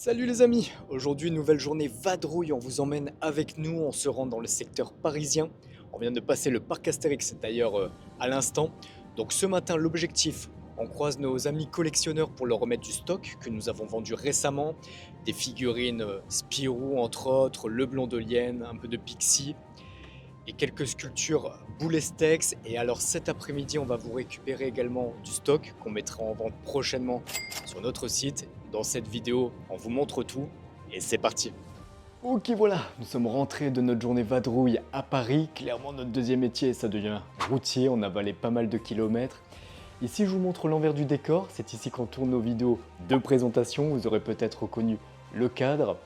Salut les amis, aujourd'hui nouvelle journée vadrouille, on vous emmène avec nous, on se rend dans le secteur parisien. On vient de passer le parc Astérix d'ailleurs à l'instant. Donc ce matin l'objectif, on croise nos amis collectionneurs pour leur remettre du stock que nous avons vendu récemment. Des figurines Spirou entre autres, le Blondelienne, un peu de Pixie et quelques sculptures Boulestex. Et alors cet après-midi, on va vous récupérer également du stock qu'on mettra en vente prochainement sur notre site. Dans cette vidéo, on vous montre tout et c'est parti. Ok voilà, nous sommes rentrés de notre journée vadrouille à Paris. Clairement notre deuxième métier, ça devient routier, on a avalé pas mal de kilomètres. Ici je vous montre l'envers du décor, c'est ici qu'on tourne nos vidéos de présentation, vous aurez peut-être reconnu le cadre.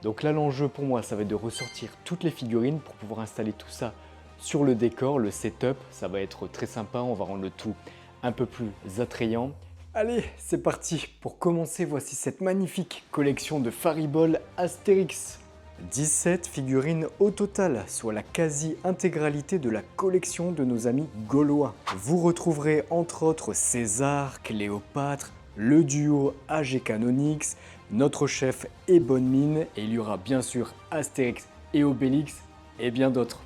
Donc là l'enjeu pour moi ça va être de ressortir toutes les figurines pour pouvoir installer tout ça sur le décor, le setup, ça va être très sympa, on va rendre le tout un peu plus attrayant. Allez, c'est parti. Pour commencer, voici cette magnifique collection de Faribol Astérix. 17 figurines au total, soit la quasi-intégralité de la collection de nos amis gaulois. Vous retrouverez entre autres César, Cléopâtre, le duo AG Canonix, notre chef et Bonne Mine, et il y aura bien sûr Astérix et Obélix, et bien d'autres.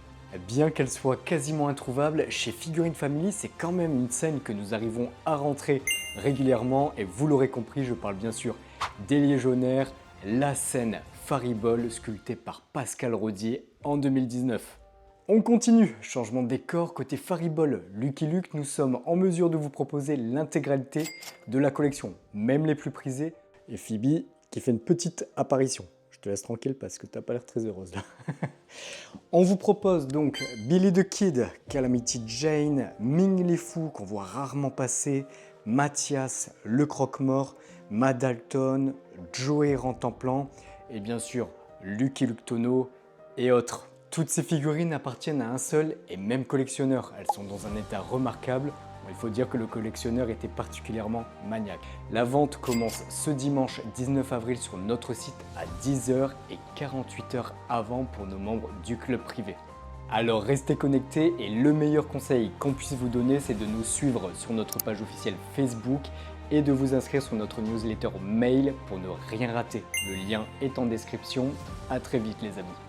Bien qu'elle soit quasiment introuvable, chez Figurine Family, c'est quand même une scène que nous arrivons à rentrer régulièrement. Et vous l'aurez compris, je parle bien sûr des Légionnaires, la scène Faribol sculptée par Pascal Rodier en 2019. On continue, changement de décor côté Faribol. Lucky Luke, nous sommes en mesure de vous proposer l'intégralité de la collection, même les plus prisés. Et Phoebe qui fait une petite apparition. Je te laisse tranquille parce que tu n'as pas l'air très heureuse là. On vous propose donc Billy the Kid, Calamity Jane, Ming Les Fous qu'on voit rarement passer, Mathias, le Croque-Mort, Madalton, Joey Rentemplant et bien sûr Lucky Luke Tonneau et autres. Toutes ces figurines appartiennent à un seul et même collectionneur. Elles sont dans un état remarquable. Il faut dire que le collectionneur était particulièrement maniaque. La vente commence ce dimanche 19 avril sur notre site à 10h et 48 heures avant pour nos membres du club privé. Alors restez connectés et le meilleur conseil qu'on puisse vous donner, c'est de nous suivre sur notre page officielle Facebook et de vous inscrire sur notre newsletter mail pour ne rien rater. Le lien est en description. À très vite les amis.